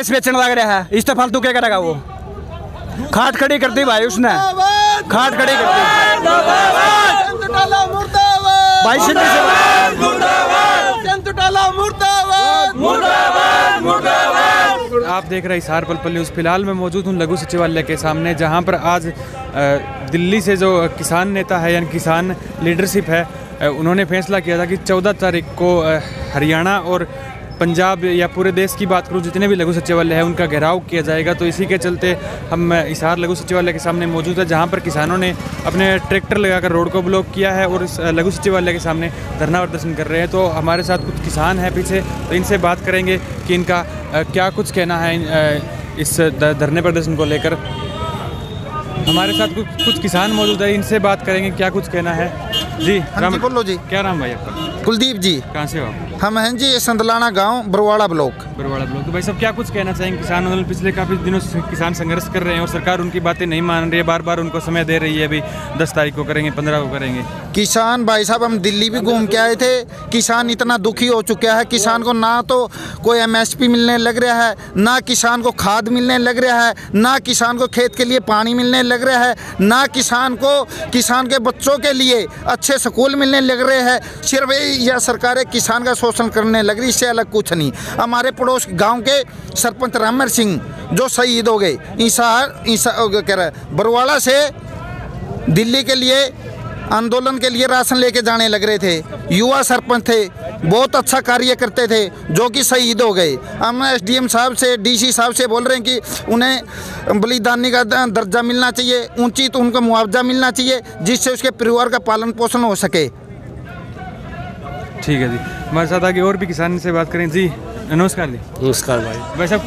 इस बेचने लग रहा है, इस तो फालतू क्या करेगा वो। खाट खड़ी कर दी भाई उसने, खाट खड़ी कर दी भाई। आप देख रहे हैं हिसार पल न्यूज़। फिलहाल मैं मौजूद हूँ लघु सचिवालय के सामने, जहाँ पर आज दिल्ली से जो किसान नेता है यानी किसान लीडरशिप है, उन्होंने फैसला किया था कि 14 तारीख को हरियाणा और पंजाब या पूरे देश की बात करूँ जितने भी लघु सचिवालय है उनका घेराव किया जाएगा। तो इसी के चलते हम हिसार लघु सचिवालय के सामने मौजूद है, जहां पर किसानों ने अपने ट्रैक्टर लगाकर रोड को ब्लॉक किया है और इस लघु सचिवालय के सामने धरना प्रदर्शन कर रहे हैं। तो हमारे साथ कुछ किसान हैं पीछे, तो इनसे बात करेंगे कि इनका क्या कुछ कहना है इस धरने प्रदर्शन को लेकर। हमारे साथ कुछ किसान मौजूद है, इनसे बात करेंगे क्या कुछ कहना है। जी राम जी, बोलो जी। क्या नाम भाई आपका? कुलदीप जी। कहाँ से हो आप? हम हैं जी संदलाना गांव, बरवाड़ा ब्लॉक। बरवाड़ा ब्लॉक। तो भाई साहब क्या कुछ कहना चाहेंगे? किसान आंदोलन पिछले काफ़ी दिनों से किसान संघर्ष कर रहे हैं और सरकार उनकी बातें नहीं मान रही है, बार बार उनको समय दे रही है, अभी 10 तारीख को करेंगे, 15 को करेंगे। किसान भाई साहब, हम दिल्ली भी घूम के आए थे, किसान इतना दुखी हो चुका है। किसान को ना तो कोई MSP मिलने लग रहा है, ना किसान को खाद मिलने लग रहा है, ना किसान को खेत के लिए पानी मिलने लग रहा है, ना किसान को किसान के बच्चों के लिए अच्छे स्कूल मिलने लग रहे हैं। सिर्फ यह सरकारें किसान का शोषण करने लग रही, इससे अलग कुछ नहीं। हमारे पड़ोस गांव के सरपंच रामर सिंह जो शहीद हो गए, कह रहा है बरवाड़ा से दिल्ली के लिए आंदोलन के लिए राशन लेके जाने लग रहे थे। युवा सरपंच थे, बहुत अच्छा कार्य करते थे, जो कि शहीद हो गए। हम SDM साहब से, DC साहब से बोल रहे हैं कि उन्हें बलिदानी का दर्जा मिलना चाहिए, ऊंची तो उनको मुआवजा मिलना चाहिए, जिससे उसके परिवार का पालन पोषण हो सके। ठीक है जी, हमारे साथ आगे और भी किसान से बात करें। जी नमस्कार जी। नमस्कार भाई। वैसे अब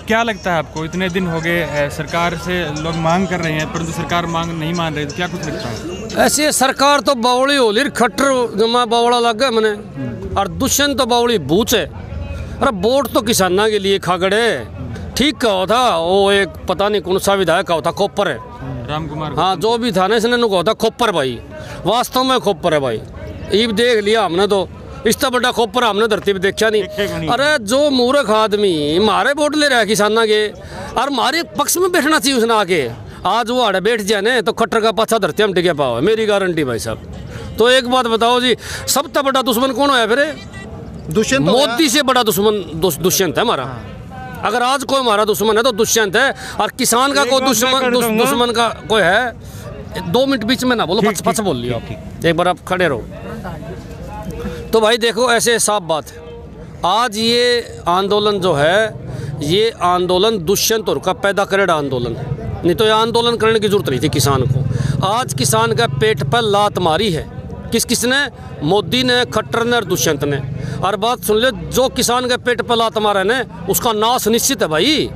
क्या लगता है आपको? इतने दिन हो गए सरकार से लोग मांग कर रहे हैं, परंतु सरकार मांग नहीं मान रही, तो क्या कुछ लगता है? ऐसे सरकार तो बावड़ी होली खट्टर जमा बावड़ा लग गया मैंने, और दुष्यंत तो बावड़ी बूच है। अरे वोट तो किसाना के लिए खागड़े ठीक कहा था, वो एक पता नहीं कौन सा विधायक कहा था, खोपर है राम कुमार। हाँ, जो भी था ना, इसने कहा था खोपर भाई, वास्तव में खोपर है भाई। ये देख लिया हमने, तो इतना बड़ा खोपर हमने धरती पे देखा नहीं। अरे जो मूर्ख आदमी मारे वोट ले रहा है किसाना के, और हमारे पक्ष में बैठना चाहिए उसने आके। आज वो आड़े बैठ जाए ना तो खट्टर का पाछा धरती हम टिके पाओ, मेरी गारंटी भाई साहब। तो एक बात बताओ जी, सबसे बड़ा दुश्मन कौन है फिर? दुष्यंत। मोदी से बड़ा दुश्मन दुष्यंत है हमारा। अगर आज कोई हमारा दुश्मन है तो दुष्यंत है, और किसान का कोई दुश्मन का कोई है। 2 मिनट बीच में ना बोलो, पच बोल लियो, एक बार आप खड़े रहो। तो भाई देखो, ऐसे साफ बात है, आज ये आंदोलन जो है, ये आंदोलन दुष्यंत और का पैदा करेगा आंदोलन, नहीं तो ये आंदोलन करने की जरूरत नहीं थी किसान को। आज किसान का पेट पर लात मारी है, किसने? मोदी ने, खट्टर ने और दुष्यंत ने। और बात सुन ले, जो किसान के पेट पर लात मारा है ना, उसका नाश निश्चित है भाई।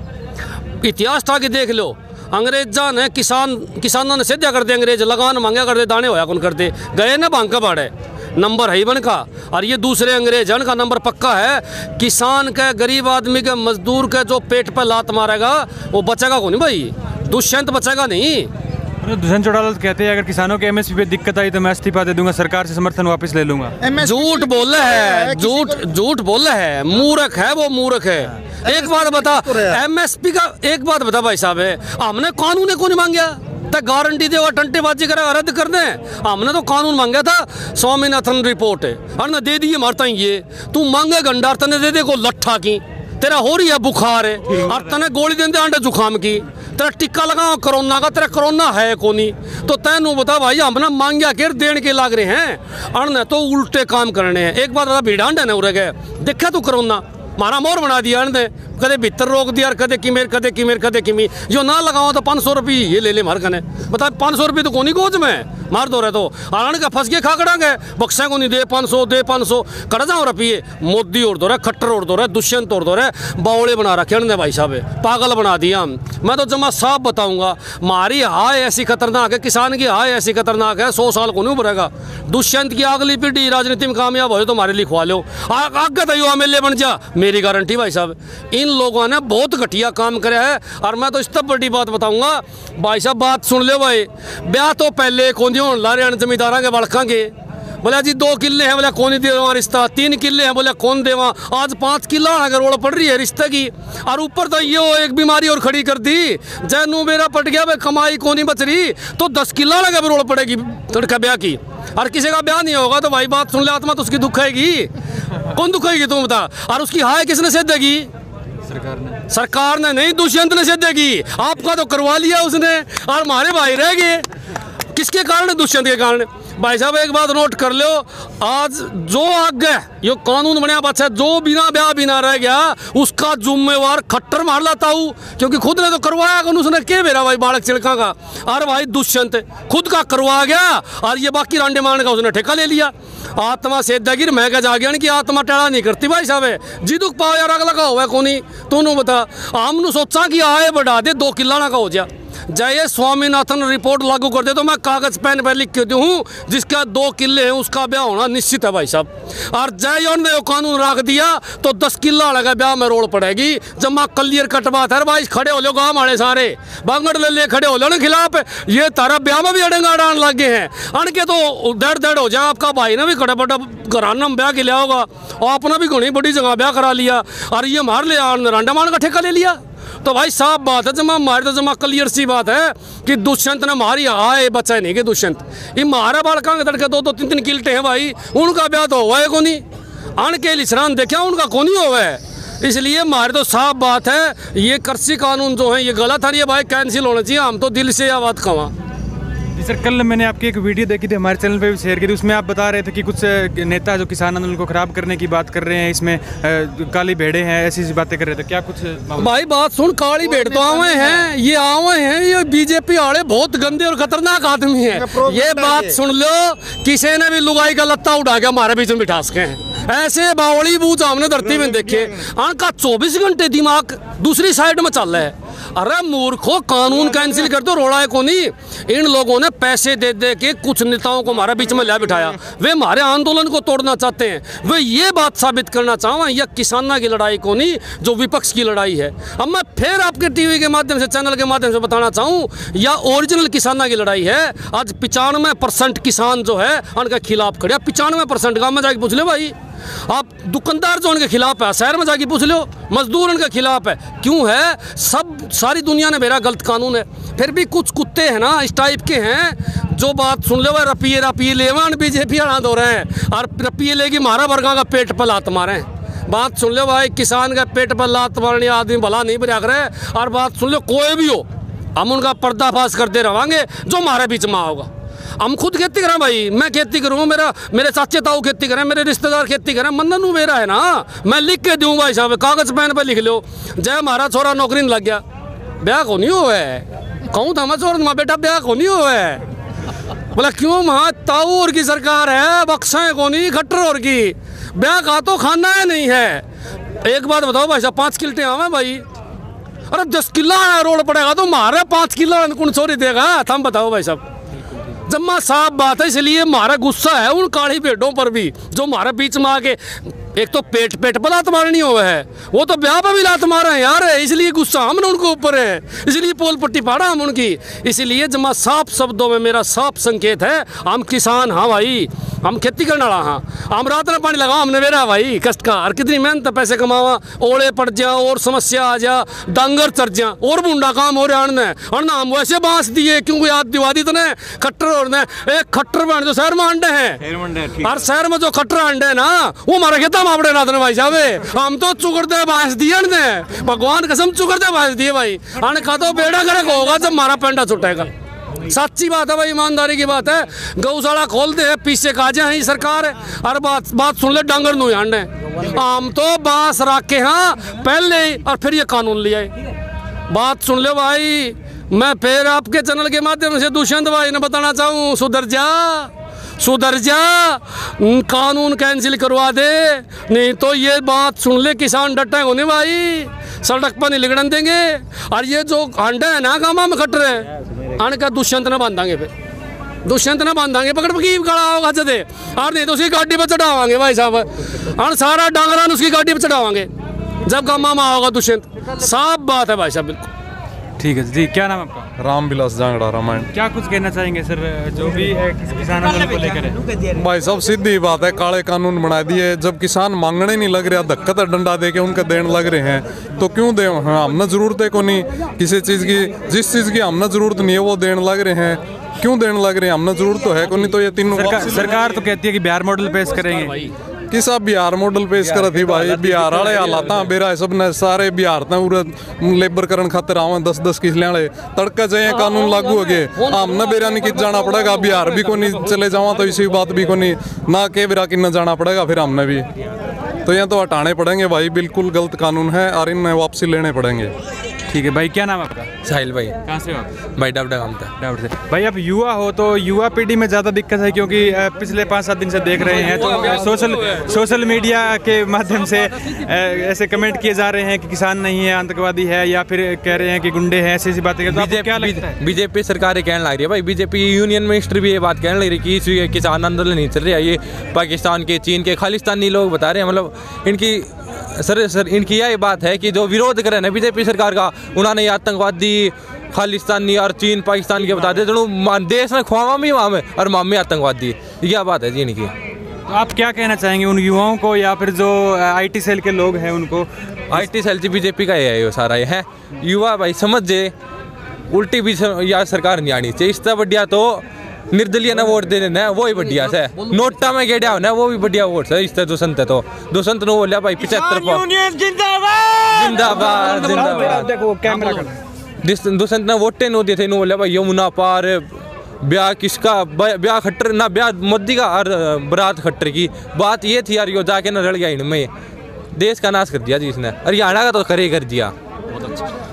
इतिहास था कि देख लो, अंग्रेजा ने किसानों ने सीधा कर दे, अंग्रेज लगान मांगा कर दे, दाने होया कौन करते गए ना, भांग का बाड़े नंबर है बन का। और ये दूसरे अंग्रेज का नंबर पक्का है। किसान के, गरीब आदमी के, मजदूर के जो पेट पर लात मारेगा वो बचेगा कौन भाई? दुष्यंत बचेगा नहीं। दुष्यंत चौटाला कहते हैं अगर किसानों के MSP पे दिक्कत आई तो मैं इस्तीफा दे दूंगा, सरकार से समर्थन वापस ले लूंगा। झूठ बोल रहा है, झूठ बोल रहा है, मूर्ख है वो, मूर्ख है। एक बात बता, MSP का एक बात बता भाई साहब, है हमने कानून को नहीं मांगा, गारंटी दे और टंटेबाजी करेगा, रद्द कर दें। हमने तो कानून मांगा था, स्वामीनाथन रिपोर्ट है, और ना दे दिए मारता ही। ये तू मांगे गंडार, तने दे दे को लट्ठा की, तेरा हो रही है बुखार है, और तने गोली देंदे आंडे जुखाम की, तेरा टिक्का लगा कोरोना का, तेरा कोरोना है को नहीं। तो तैनू बता भाई, हमने मांगा के देने के लाग रहे हैं, और तो उल्टे काम करने हैं। एक बात बता, भिड़ांडे ने उड़े गए, देखा तू कोरोना मारा मोर बना दिया, कदे भीतर रोक दिया, कदे किमेर जो ना लगाओ तो 500 रुपये ये ले ले मार कने। बता 500 रुपये तो कोनी गोज में मार दो रहे, तो आरान का फंस गए खाकड़ा गए, बक्सा को नहीं दे 500 कड़ जाओ रुपये। मोदी और दो रहे, खट्टर और दो रहे, दुष्यंत और दो रहे, बावड़े बना रखे ने भाई साहब, पागल बना दिया। मैं तो जमा साफ बताऊंगा, हमारी हाय ऐसी खतरनाक है, किसान की हाय ऐसी खतरनाक है, 100 साल को नहीं उभरेगा। दुष्यंत की अगली पीढ़ी राजनीति में कामयाब हो तो हमारे लिखवा लो, आगे तो युवा MLA बन जा, मेरी गारंटी भाई साहब। इन लोगों ने बहुत घटिया काम कराया है। और मैं तो इस तब बड़ी बात बताऊंगा भाई साहब, बात सुन लो भाई, ब्याह तो पहले कौन ला रहे जमींदारा के बड़का के, बोला जी 2 किले हैं, बोला कौन दे वहाँ रिश्ता, 3 किले हैं, बोला कौन दे वहाँ, आज 5 किला अगर रोड पड़ रही है रिश्ते की। और ऊपर तो ये एक बीमारी और खड़ी कर दी, जैनू मेरा पट गया भाई, कमाई को नहीं बच रही, तो 10 किला लगा रोड पड़ेगी लड़का ब्याह की। और किसी का ब्याह नहीं होगा तो भाई बात सुन ले, आत्मा तो उसकी दुखाएगी, कौन दुखाएगी तुम बता। और उसकी हाय किसने सेधेगी? सरकार ने नहीं, दुष्यंत ने सेधेगी। आपका तो करवा लिया उसने और हमारे भाई रह गए, किसके कारण? दुष्यंत के कारण। भाई साहब एक बात नोट कर लो, आज जो आगे ये कानून बनया बच्चा, जो बिना ब्याह बिना रह गया उसका जुम्मेवार खट्टर मार लाता हूँ, क्योंकि खुद ने तो करवाया, उसने के मेरा भाई बालक चिड़का का। और भाई दुष्यंत खुद का करवा गया और ये बाकी रांडे मान का उसने ठेका ले लिया। आत्मा से दगिर मैं जा गया कि आत्मा टेढ़ा नहीं करती भाई साहब जी, दुख पाओ यार अगला का हुआ कौन तू बता। हमने सोचा कि आए बढ़ा दे 2 किला ना का हो जा, जय स्वामीनाथन रिपोर्ट लागू कर दे तो मैं कागज पेन पर लिख के दूँ जिसका 2 किले हैं उसका ब्याह होना निश्चित है भाई साहब। और जय ने कानून रख दिया तो 10 किला लगा ब्याह में रोड पड़ेगी। जब माँ क्लियर कट बात है भाई, खड़े हो लो गाँव वाले सारे बांगड़ ले खड़े हो लो ना खिलाफ, ये तारा ब्याह में भी अड़ेंगा अड़ान लग गए हैं, अड़ के तो दड़ हो जाए। आपका भाई ने भी खड़े बड़ा घराना में ब्याह के लिया होगा और अपना भी घनी बड़ी जगह ब्याह करा लिया और ये मार लिया रांडा मान का ठेका ले लिया। तो भाई साफ बात है, जमा मारे तो जमा क्लियर सी बात है कि दुष्यंत ने मारी आए बच्चा नहीं कि दुष्यंत ये मारा बालका के तड़के 2-3 किल्टे हैं भाई, उनका ब्याह तो हुआ है को नहीं, अण के लिसरान देखा उनका को नहीं हुआ है। इसलिए मारे तो साफ बात है ये कृषि कानून जो है ये गलत है, ये भाई कैंसिल होना चाहिए। हम तो दिल से यह बात कहा। जी सर, कल मैंने आपकी एक वीडियो देखी थी, हमारे चैनल पे भी शेयर की थी, उसमें आप बता रहे थे कि कुछ नेता जो किसान आंदोलन को खराब करने की बात कर रहे हैं, इसमें काली भेड़े हैं, ऐसी बातें कर रहे थे, क्या कुछ? भाई बात सुन, काली भेड़ तो आवे हैं, ये बीजेपी वाले बहुत गंदे और खतरनाक आदमी हैं। ये बात सुन लो, किसी ने भी लुगाई का लत्ता उठा के हमारे बीच में बिठा सके हैं, ऐसे बावली बूझ हमने धरती में देखे। उनका 24 घंटे दिमाग दूसरी साइड में चल रहा है। अरे मूर्खों, कानून कैंसिल कर दो, रोड़ा है को नहीं। इन लोगों ने पैसे दे दे के कुछ नेताओं को हमारे बीच में ला बिठाया, वे हमारे आंदोलन को तोड़ना चाहते हैं, वे ये बात साबित करना चाहते हैं यह किसानों की लड़ाई को नहीं जो विपक्ष की लड़ाई है। अब मैं फिर आपके टीवी के माध्यम से, चैनल के माध्यम से बताना चाहूँ, यह ओरिजिनल किसानों की लड़ाई है। आज 95% किसान जो है उनके खिलाफ खड़े, 95% गाँव में जाके पूछ ले भाई, आप दुकानदार जो उनके खिलाफ है, शहर में जाके पूछ लो, मजदूर उनके खिलाफ है। क्यों है? सब सारी दुनिया ने मेरा गलत कानून है। फिर भी कुछ कुत्ते हैं ना इस टाइप के हैं जो बात सुन ले भाई, रपिए लेवान बीजेपी अड़ाद हो रहे हैं और रपिए लेगी मारा वर्गा का पेट पर लात मारे हैं। बात सुन लो भाई, किसान का पेट पर लात मारने आदमी भला नहीं बजा रहे। और बात सुन लो, कोई भी हो हम उनका पर्दाफाश करते रहेंगे जो हमारे बीच में होगा। हम खुद खेती करें भाई, मैं खेती करूँ, मेरे चाचे ताऊ खेती करें, मेरे रिश्तेदार खेती करें, मन्नू मेरा है ना, मैं लिख के दूँ भाई साहब, कागज पेन पर लिख लो, जय हमारा छोरा नौकरी नहीं लग गया, ब्याह को नहीं हुआ है, कहूँ था मैं छोरा माँ बेटा ब्याह को नहीं हुआ है। बोला क्यों? वहाँ ताऊ और की सरकार है, बक्सा को नहीं, खट्टर और की, ब्याह का तो खाना है नहीं है। एक बात बताओ भाई साहब, 5 किल्टे आवे भाई, अरे 10 किला रोड पड़ेगा तो मारे 5 किला कौन छोरी देगा? हम बताओ भाई साहब, जम्मा साफ बात है। इसलिए हमारा गुस्सा है उन काली भेड़ों पर भी जो हमारे बीच में आके, एक तो पेट पर लात मारनी हुआ है, वो तो ब्याह पर भी लात मारे हैं यार, इसलिए गुस्सा हमने उनके ऊपर है, इसलिए पोल पट्टी फाड़ा हम उनकी। इसलिए जमा साफ शब्दों में मेरा साफ संकेत है, हम किसान हाँ भाई, हम खेती करने वाला हाँ, हम रात में पानी लगाओ हमने मेरा भाई कष्ट का, और कितनी मेहनत पैसे कमावा, ओले पड़ जा और समस्या आ जा, डांगर चढ़ जा और बुंडा काम हो रहा है। और ना हम वैसे बांस दिए क्योंकि याद दिवादी तो ने खट्टर और ने एक खट्टर बन जो शहर में अंडे हैं, और शहर में जो खट्टर अंडे है ना वो हमारा खेता मापड़े रात भाई साहब, हम तो चुकड़ते बांस दिए ने, भगवान कसम चुकड़ते बांस दिए भाई, अन का तो बेड़ा करे होगा जब हमारा पेंडा छुटेगा। सच्ची बात है भाई, ईमानदारी की बात है। गौशाला खोलते हैं, पीछे काजे हैं सरकार है, और बात सुन ले डांगर नु अंडे, हम तो बांस रखे हाँ पहले ही और फिर ये कानून लिया है। बात सुन ले भाई, मैं फिर आपके चैनल के माध्यम से दुष्यंत भाई ने बताना चाहूँ, सुधर जा, कानून कैंसिल करवा दे, नहीं तो ये बात सुन ले किसान डटे होने भाई, सड़क पर नहीं लिगड़न देंगे। और ये जो अंडे है ना गाँव में खट रहे आने का दुष्यंत ने बांधांगे, फिर दुष्यंत ने बांधांगे, पकड़ पकी खड़ा होगा जदे, और नहीं तो उसकी गाड़ी पर चढ़ावांगे भाई साहब, और सारा डांगरान उसकी गाड़ी पर चढ़ावांगे जब गाँव में होगा दुष्यंत। साफ बात है भाई साहब, बिल्कुल ठीक है जी, क्या नाम आपका? रामविलास जांगड़ा रामायण। क्या कुछ कहना चाहेंगे सर, जो भी किसान आंदोलन को लेकर है? भाई सब सीधी बात है, काले कानून बना दिए। जब किसान मांगने नहीं लग रहा, धक्का तो डंडा दे के उनका देने लग रहे हैं, तो क्यों दे? हाँ, हमने जरूरत है को नहीं किसी चीज़ की, जिस चीज़ की हमने जरूरत नहीं है वो देने लग रहे हैं, क्यों देने लग रहे हैं? हमने जरूरत तो है को नहीं। तो ये तीनों सरकार तो कहती है कि बिहार मॉडल पेश करेंगे। किसा बिहार मॉडल पेश कर थी भाई? बिहार वाले हालात बेरा सब ने सारे बिहार पूरे लेबर करन खातिर आवे 10-10 किसले वाले तड़का चाहिए कानून लागू हो गए। हमने बेरा नहीं कित जाना पड़ेगा, बिहार भी को नहीं चले जावा तो इसी बात भी को नहीं ना के बेरा कितना जाना पड़ेगा फिर हमने भी। तो यहाँ तो हटाने पड़ेंगे भाई, बिल्कुल गलत कानून है और इनमें वापसी लेने पड़ेंगे। ठीक है भाई, क्या नाम आपका? साहिल भाई। कहाँ से हो आप? भाई डाबडा काम था। डाउट से भाई, आप युवा हो तो युवा पीढ़ी में ज़्यादा दिक्कत है, क्योंकि पिछले 5-7 दिन से देख रहे हैं तो सोशल मीडिया के माध्यम से ऐसे कमेंट किए जा रहे हैं कि किसान नहीं है, आतंकवादी है, या फिर कह रहे हैं कि गुंडे हैं, ऐसी बातें। तो क्या लगता है? बीजेपी सरकार ये कहने लग रही है भाई, बीजेपी यूनियन मिनिस्टर भी ये बात कहने लग रही है कि इस किसान आंदोलन नहीं चल रहा है, ये पाकिस्तान के, चीन के, खालिस्तानी लोग बता रहे हैं। मतलब इनकी सर इनकी यह बात है कि जो विरोध करें ना बीजेपी सरकार का, उन्होंने आतंकवादी, खालिस्तानी और चीन पाकिस्तान के बता दे, तो देश में खुआवा भी वहाँ में और मामे आतंकवादी, यह बात है जी इनकी। तो आप क्या कहना चाहेंगे उन युवाओं को, या फिर जो IT सेल के लोग हैं उनको? IT सेल जी बीजेपी का है, ये सारा ये है। युवा भाई समझ जे उल्टी भी या सरकार नहीं आनी चाहिए, इससे बढ़िया तो निर्दलीय ना वोट दे देना, वो ही बढ़िया से। नोटा में गेड़ा होना वो भी बढ़िया वोट है। इस दुष्यंत है तो दुष्यंत ने बोलिया भाई 75 जिंदाबाद जिंदाबाद। देखो कैमरा दुष्यंत ने वोटे नो दिए थे, नो बोलिया भाई यमुना पार ब्याह किसका, ब्याह खट्टर ना, ब्याह मोदी का और बरात खट्टर की बात ये थी यार। यो जाके ना रड़ गया इनमें, देश का नाश कर दिया जी इसने। हरियाणा का तो करे कर दिया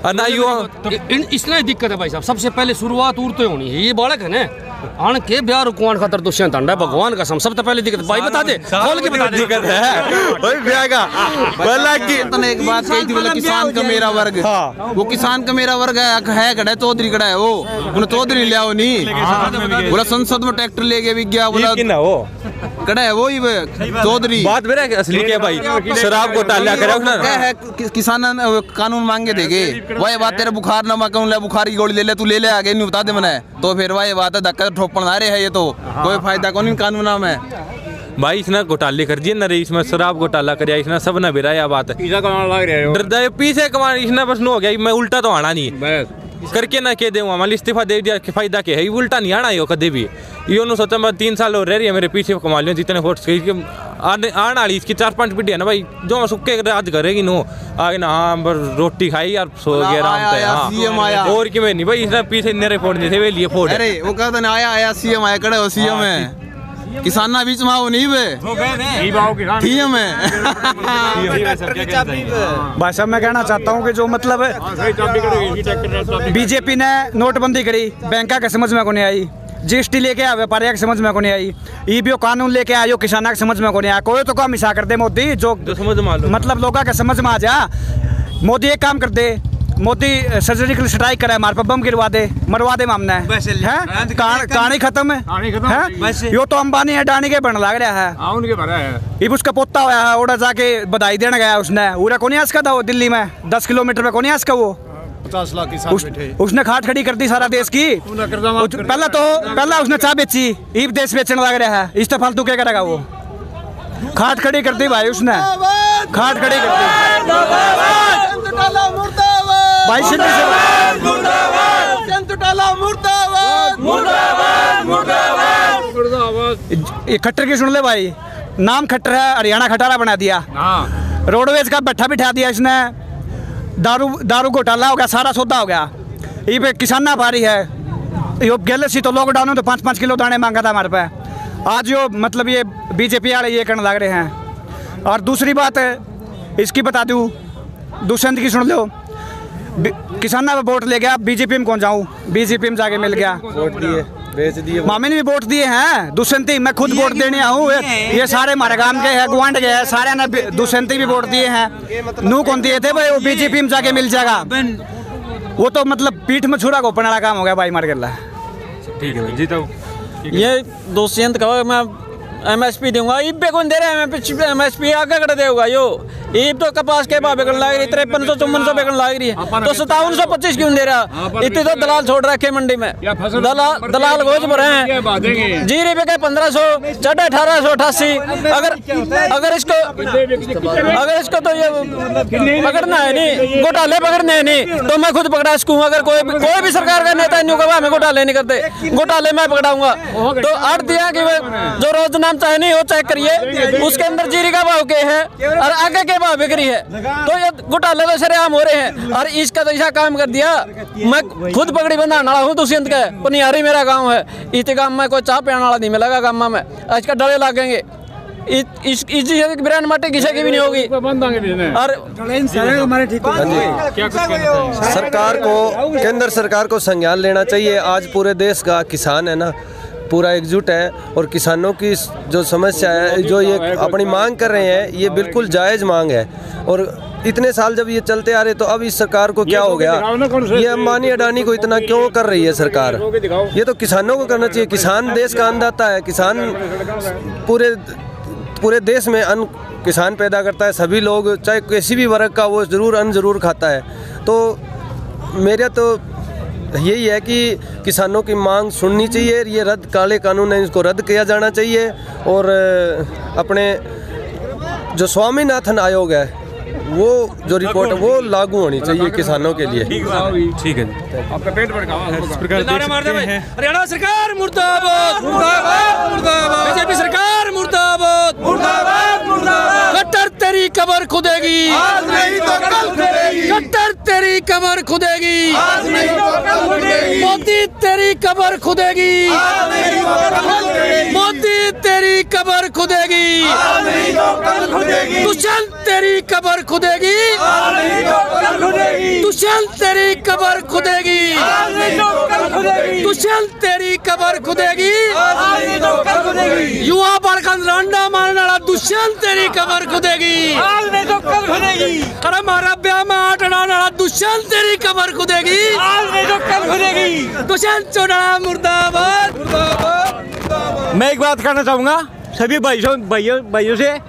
और ना युवा इसलिए दिक्कत है भाई साहब। सबसे पहले शुरुआत उड़ते होनी है, ये बालक है ना आन के ब्याह रुकवान खातर दुष्यंत अंडा भगवान का सबसे पहले दिक्कत भाई बता दे, खोल के बता दे दिक्कत है भाई ब्याह का। बोला कि तने एक बात कही थी, बोला किसान का मेरा वर्ग। हाँ। वो किसान का मेरा वर्ग है कड़ा चौधरी कड़ा है, वो उन्हें चौधरी लिया हो नहीं। बोला संसद में ट्रैक्टर लेके भी गया, बोला वो कड़ा है वो ही चौधरी। बात मेरा असली क्या भाई, शराब घोटाला करे किसान कानून मांगे देगे, वही बात तेरे बुखार ना मैं कहूँ बुखार की गोली ले ले, तू ले ले आगे नहीं बता दे मैंने, तो फिर वही बात है धक्का ठोपन आ रहे है, ये तो कोई फायदा कौन इन कानून में। भाई इसने घोटाले कर दिए ना रे, इसमें शराब घोटाला कर इसने सब ना बेरा बात है डरदा पीछे कमा इसने बस नो हो गया, मैं उल्टा तो आना नहीं करके ना कह दे हमारे इस्तीफा दे दिया, फायदा क्या है, उल्टा नहीं आना यो कदे भी। यो नु सोचा मैं 3 साल हो रही है मेरे पीछे कमा लियो जितने वोट आने वाली इसकी 4-5 पीढ़ी है ना भाई, जो सुक्के राज करेगी नो आगे ना। हाँ रोटी खाई यार सो गया आराम से। हाँ और कि मैं नहीं भाई इसने पीछे मेरे फोड़ दिए वे लिए फोड़। अरे वो कहता ना आया CM आया कड़े हो CM है किसान ना बीच में आओ नहीं वे TM है। भाई साहब मैं कहना चाहता हूँ कि जो मतलब बीजेपी ने नोटबंदी करी, बैंका के समझ में को नहीं आई, GST लेके आया व्यापारियों की समझ में को नहीं आई, EBO कानून लेके आयो किसानों की समझ में को नहीं आया। कोई तो काम मिसा कर दे मोदी, जो मतलब लोगों के समझ में आ जा। मोदी एक काम कर दे, मोदी सर्जिकल स्ट्राइक करे, हमारे पर बम गिरवा दे, मरवा दे मामना है कहानी खत्म है। यो तो अंबानी है डानी के बन लग रहा है, इब उसका पोता हुआ है, ओडा जाके बधाई देने गया उसने, उरा कौन आसका था वो दिल्ली में 10 किलोमीटर में, कौन आसका वो 50 लाख किसान उसने खाट खड़ी कर दी सारा देश की। पहला उसने चाय बेची, ईब देश बेचने लग रहा है, इस तो फालतू क्या करेगा वो। खाट खड़ी कर दी भाई उसने, खाट खड़ी कर दी भाई ये खट्टर की सुन ले भाई, नाम खट्टर है, हरियाणा खटारा बना दिया, रोडवेज का बैठा बिठा दिया इसने, दारू घोटाला हो गया, सारा सौदा हो गया। ये पे किसाना पारी है, यो गले सी तो लॉकडाउन में तो 5-5 किलो दाने मांगा था हमारे पे, आज यो मतलब ये बीजेपी वाले ये करने लग रहे हैं। और दूसरी बात इसकी बता दूँ, दुष्यंत की सुन लो, किसाना पे वोट ले गया, बीजेपी में कौन जाऊँ, बीजेपी में जाके मिल गया, वोट दिए बेच दिए, मामे ने भी वोट दिए हैं दुष्यंती, मैं खुद वोट देने आऊँ, ये सारे हमारे गांव के हैं, गुआंढ के हैं, सारे ने दुष्यंती भी वोट दिए हैं। नू कौन दिए थे भाई, वो बीजेपी में जाके मिल जाएगा, वो तो मतलब पीठ में छुरा को पड़ा काम हो गया भाई, मार गया। ठीक है जी। तो ये दुष्यंत का मैं MSP दूंगा। ईब पे कौन दे रहा है MSP? आगे कर देगा यो। ईब तो कपास के भाव बिकन लग रही 5300-5400 बिकन लग रही है, तो 5725 क्यों दे रहा? इतने तो दलाल छोड़ रखे मंडी में, दलाल गोज भरे हैं। जीरे पे 1500, चढ़ा 1888। अगर इसको तो ये पकड़ना है नहीं, घोटाले पकड़ने हैं नहीं, तो मैं खुद पकड़ा सकूँ। अगर कोई भी सरकार का नेता न्यू कहा हमें घोटाले नहीं करते, घोटाले मैं पकड़ाऊंगा। तो अर्थ दिया कि जो रोज नाम चाहे नहीं हो चेक करिए, उसके अंदर जीरी का भाव क्या है और आगे के भाव बिक्री है, तो ये घोटाले तो सरेआम हो रहे हैं। और इसका तो ऐसा काम कर दिया, मैं खुद पकड़ी बनाने वाला हूँ दुष्यंत का, पुनियारी मेरा गाँव है। इस गाँव में कोई चाह पियाने वाला नहीं मिलेगा गाँव में, आज का डरे लागेंगे। इस बिरान माटे किसी की भी नहीं होगी। और सरकार को, केंद्र सरकार को संज्ञान लेना चाहिए। आज पूरे देश का किसान है ना, पूरा एकजुट है और किसानों की जो समस्या है, जो ये अपनी मांग कर रहे हैं, ये बिल्कुल जायज़ मांग है। और इतने साल जब ये चलते आ रहे, तो अब इस सरकार को क्या हो गया? ये अंबानी अडानी को इतना क्यों कर रही है सरकार? ये तो किसानों को करना चाहिए। किसान देश का अन्नदाता है। किसान पूरे देश में अन्न किसान पैदा करता है। सभी लोग, चाहे किसी भी वर्ग का, वो ज़रूर अन्न ज़रूर खाता है। तो मेरा तो यही है कि किसानों की मांग सुननी चाहिए। ये काले कानून है, इसको रद्द किया जाना चाहिए। और अपने जो स्वामीनाथन आयोग है, वो जो रिपोर्ट है वो लागू होनी चाहिए किसानों के लिए। ठीक है, आपका पेट हरियाणा सरकार मुर्दाबाद, बीजेपी सरकार मुर्दाबाद, कट्टर तेरी कबर खुदेगी, कट्टर तेरी कबर खुदेगी, मोदी तेरी कबर खुदेगी, मोदी तेरी कबर खुदेगी, दुष्यंत तेरी कबर खुदेगी, दुष्यंत तेरी कबर खुदेगी, दुष्यंत तेरी कबर खुदेगी, युवा बड़कन रंडा मारने वाला दुष्यंत तेरी कबर खुदेगी, अरे मारा ब्याह में आठ डालने वाला दुष्यंत तेरी कबर खुदेगी, दुष्यंत चौटाला मुर्दाबाद। मैं एक बात करना चाहूँगा सभी भाइयों से।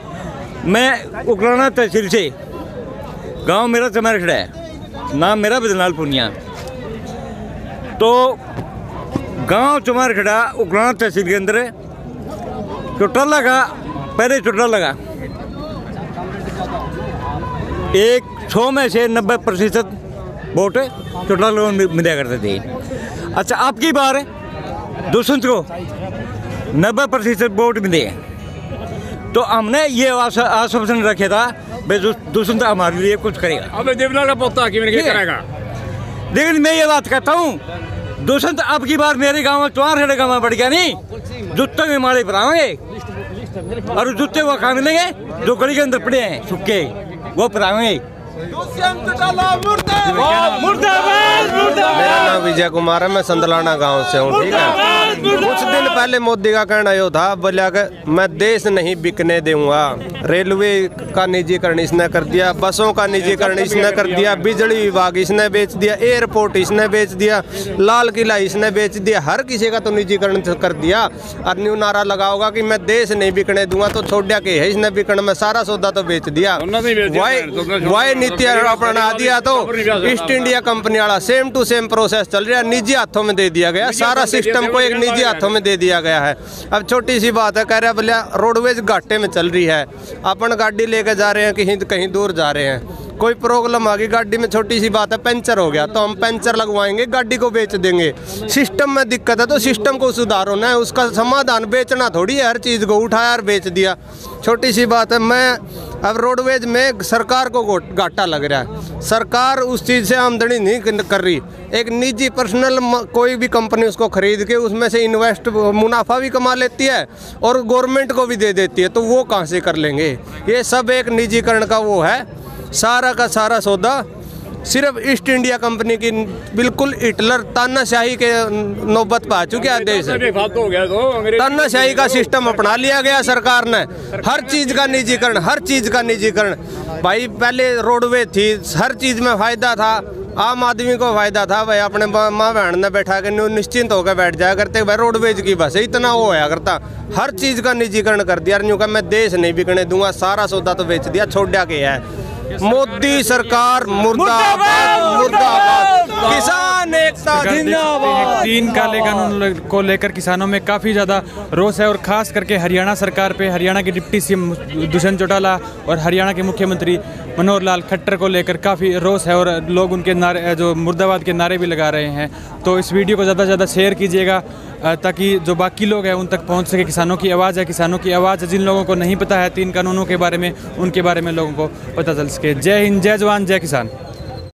मैं उकराना तहसील से, गांव मेरा चमारखड़ा है, नाम मेरा बदनाल पुनिया। तो गांव चमारखड़ा उकराना तहसील के अंदर चोटा लगा, पहले चोटा लगा 100 में से 90% वोट चोटा लोगों मिला करते थे। अच्छा, आपकी बार दुष्यंत को 90% वोट मिले, तो हमने ये आश्वासन रखा था भाई दुष्यंत हमारे लिए कुछ करेगा। अब देवलाल का पोता करेगा। लेकिन मैं ये बात कहता हूँ, दुष्यंत अब की बार मेरे गांव में चमारखड़ा गांव में बढ़ गया नहीं, जूते में माले पर आएंगे और जूते वो खा मिलेंगे जो गली के अंदर पड़े हैं सूखे, वो पर आएंगे। मेरा नाम विजय कुमार है, मैं संदलाना गांव से हूँ। ठीक है, कुछ दिन पहले मोदी का कहना यो था, बोला कि मैं देश नहीं बिकने दूंगा। रेलवे का निजीकरण इसने कर दिया, बसों का निजीकरण इसने कर दिया, बिजली विभाग इसने बेच दिया, एयरपोर्ट इसने बेच दिया, लाल किला इसने बेच दिया, हर किसी का तो निजीकरण कर दिया। और न्यू नारा लगाओगा कि मैं देश नहीं बिकने दूंगा, तो छोड़ के है इसने बिकने में, सारा सौदा तो बेच दिया। वाई नीति अपना दिया, तो ईस्ट इंडिया कंपनी वाला सेम टू सेम प्रोसेस चल रहा है, निजी हाथों में दे दिया गया, सारा सिस्टम को एक निजी हाथों में दे दिया गया है। अब छोटी सी बात है, कह रहा बोलिया रोडवेज घाटे में चल रही है, अपन गाड़ी लेके जा रहे हैं कहीं दूर जा रहे हैं, कोई प्रॉब्लम आ गई गाड़ी में, छोटी सी बात है पंचर हो गया, तो हम पंचर लगवाएंगे, गाड़ी को बेच देंगे। सिस्टम में दिक्कत है तो सिस्टम को सुधारो ना, उसका समाधान बेचना थोड़ी है, हर चीज़ को उठाया और बेच दिया, छोटी सी बात है। मैं अब रोडवेज में सरकार को घाटा लग रहा है, सरकार उस चीज़ से आमदनी नहीं कर रही, एक निजी पर्सनल कोई भी कंपनी उसको खरीद के उसमें से इन्वेस्ट मुनाफा भी कमा लेती है और गवर्नमेंट को भी दे देती है, तो वो कहाँ से कर लेंगे? ये सब एक निजीकरण का वो है, सारा का सारा सौदा सिर्फ ईस्ट इंडिया कंपनी की बिल्कुल हिटलर तानाशाही के नौबत पा चुके हैं देश। तानाशाही का सिस्टम अपना लिया गया सरकार ने, हर चीज़ का निजीकरण, हर चीज़ का निजीकरण। भाई पहले रोडवे थी, हर चीज़ में फ़ायदा था, आम आदमी को फायदा था भाई, अपने माँ बहन ने बैठा के निश्चिंत होकर बैठ जाया करते भाई, रोडवेज की बस है, इतना वो होया करता। हर चीज़ का निजीकरण कर दिया, यूँ का मैं देश नहीं बिकने दूंगा, सारा सौदा तो बेच दिया, छोड़ा के है। मोदी सरकार मुर्दाबाद मुर्दाबाद, किसान एकता जिंदाबाद। 3 काले कानून को लेकर किसानों में काफ़ी ज़्यादा रोष है और ख़ास करके हरियाणा सरकार पे, हरियाणा के डिप्टी सीएम दुष्यंत चौटाला और हरियाणा के मुख्यमंत्री मनोहर लाल खट्टर को लेकर काफ़ी रोष है और लोग उनके नारे, जो मुर्दाबाद के नारे भी लगा रहे हैं। तो इस वीडियो को ज़्यादा से ज़्यादा शेयर कीजिएगा ताकि जो बाकी लोग हैं उन तक पहुंच सके। किसानों की आवाज़ है, किसानों की आवाज़ है। जिन लोगों को नहीं पता है 3 कानूनों के बारे में, उनके बारे में लोगों को पता चल सके। जय हिंद, जय जवान, जय किसान।